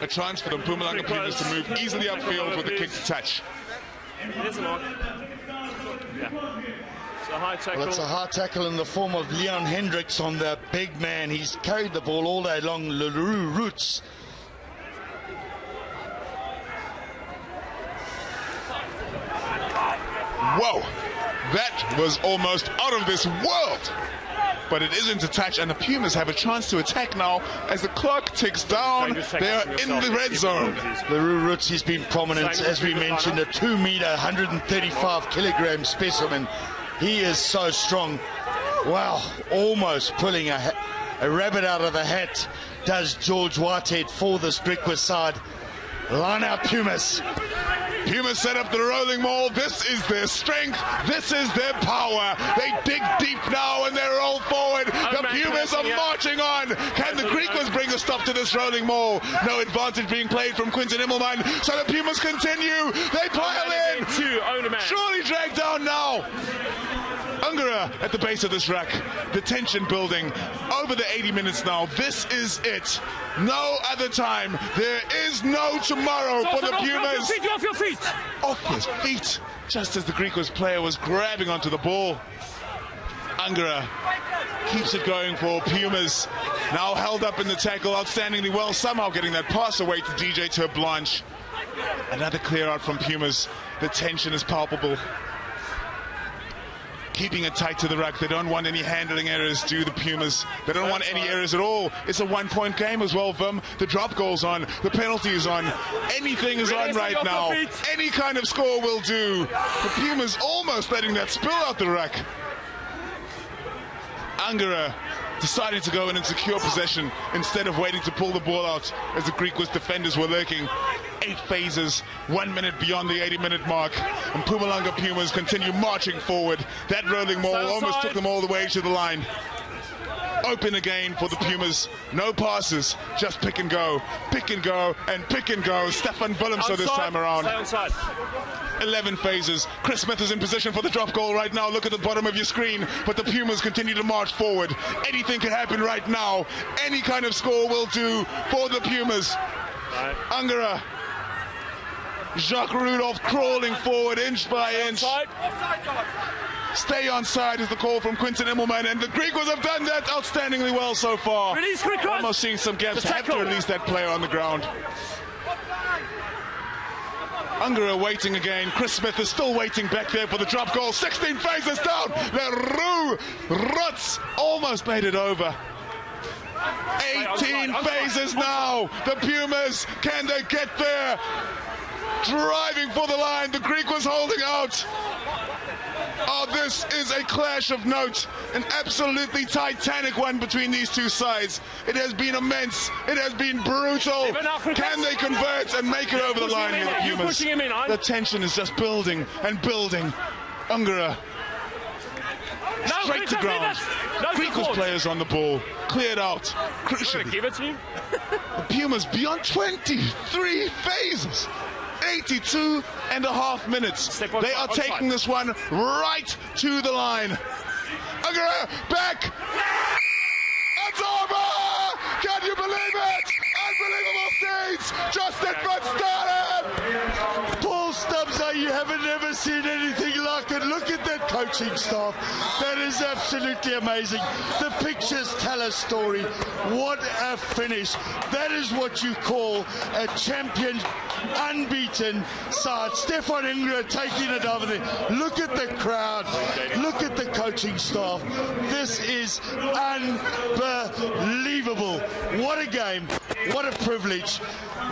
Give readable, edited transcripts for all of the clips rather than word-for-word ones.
A chance for the Pumas to move easily upfield with the kick to touch. There's a mark. Yeah. It's a high tackle. Well, it's a high tackle in the form of Leon Hendricks on the big man. He's carried the ball all day long. LaRue Roots. Whoa! That was almost out of this world! But it isn't a touch, and the Pumas have a chance to attack now as the clock ticks down. They are in the red zone. LaRue Roots, he's been prominent, as we mentioned, a 2-meter, 135-kilogram specimen. He is so strong. Wow, almost pulling a rabbit out of the hat does George Whitehead for this Griquas side. Line out Pumas. Pumas set up the rolling maul. This is their strength. This is their power. They dig deep now and they roll forward. The Pumas are marching on. Can the Griquas bring a stop to this rolling maul? No advantage being played from Quinton Immelman. So the Pumas continue. They pile in. Surely dragged down now. Ungara at the base of this ruck. The tension building over the 80 minutes now. This is it. No other time. There is no tomorrow for the Pumas. Off your feet. Off his feet. Just as the Griquas player was grabbing onto the ball. Ungara keeps it going for Pumas. Now held up in the tackle outstandingly well. Somehow getting that pass away to DJ Terblanche. Another clear out from Pumas. The tension is palpable. Keeping it tight to the ruck. They don't want any handling errors, do the Pumas. They don't want any errors at all. It's a one-point game as well, Vim. The drop goal's on. The penalty is on. Anything is on right now. Any kind of score will do. The Pumas almost letting that spill out the ruck. Ungara deciding to go in and secure possession instead of waiting to pull the ball out as the Griquas defenders were lurking. 8 phases, 1 minute beyond the 80-minute mark, and Mpumalanga Pumas continue marching forward. That rolling maul almost took them all the way to the line. Open again for the Pumas. No passes, just pick and go, and pick and go. Stefan Willemse this time around. 11 phases. Chris Smith is in position for the drop goal right now. Look at the bottom of your screen. But the Pumas continue to march forward. Anything can happen right now. Any kind of score will do for the Pumas. Ungara. Jacques Rudolph crawling forward inch by inch. Stay on side is the call from Quinton Immelman, and the Griquas have done that outstandingly well so far. Almost seeing some gaps. Have to release that player on the ground. Ungara waiting again. Chris Smith is still waiting back there for the drop goal. 16 phases down. LaRue Roots almost made it over. 18 phases now. The Pumas, can they get there? Driving for the line. The Griquas holding out. Oh, this is a clash of note. An absolutely titanic one between these two sides. It has been immense. It has been brutal. Can they convert and make it over the line with the Pumas? The tension is just building and building. Ungara. Straight to ground. Griquas players on the ball. Cleared out. Crucially. Give it to you. The Pumas beyond 23 phases. 82.5 minutes. They are taking this one right to the line. Ungara back. It's over. Can you believe it? Unbelievable scenes. Justin van Staden. Paul Stubbs, you haven't ever seen anything like it. Look at that coaching staff. That is absolutely amazing. The pictures tell a story. What a finish. That is what you call a champion, unbeaten side. Stefan Ungara taking it over there. Look at the crowd. Look at the coaching staff. This is unbelievable. What a game. What a privilege.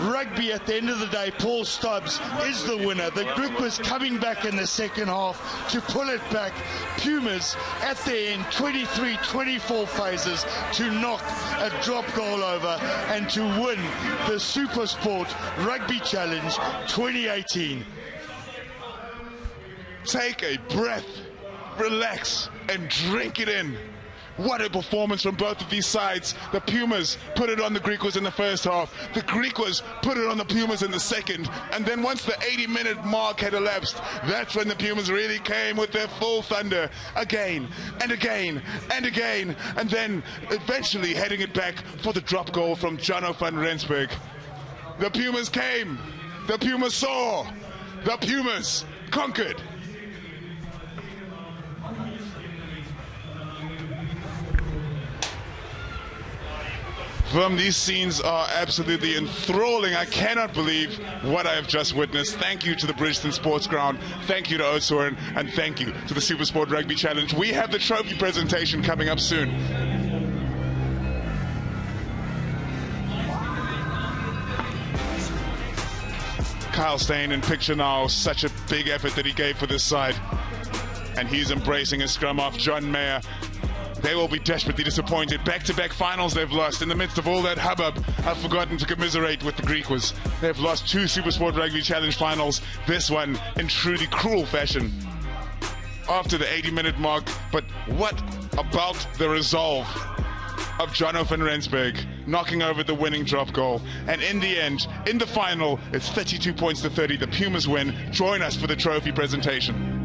Rugby at the end of the day, Paul Stubbs is the winner. The Griquas coming back in the second half to pull it back. Pumas at the end, 23-24 phases to knock a drop goal over and to win the SuperSport Rugby Challenge 2018. Take a breath, relax, and drink it in. What a performance from both of these sides. The Pumas put it on the Griquas in the first half. The Griquas put it on the Pumas in the second. And then once the 80-minute mark had elapsed, that's when the Pumas really came with their full thunder. Again, and again, and again. And then eventually heading it back for the drop goal from Jono van Rensburg. The Pumas came. The Pumas saw. The Pumas conquered. These scenes are absolutely enthralling. I cannot believe what I have just witnessed. Thank you to the Bridgeton Sports Ground. Thank you to Oudtshoorn. And thank you to the SuperSport Rugby Challenge. We have the trophy presentation coming up soon. Kyle staying in picture now. Such a big effort that he gave for this side. And he's embracing his scrum off. John Mayer. They will be desperately disappointed. Back-to-back finals they've lost. In the midst of all that hubbub, I've forgotten to commiserate with the Griquas. They've lost 2 SuperSport Rugby Challenge finals. This one in truly cruel fashion. After the 80-minute mark. But what about the resolve of Jono van Rensburg knocking over the winning drop goal? And in the end, in the final, it's 32 points to 30. The Pumas win. Join us for the trophy presentation.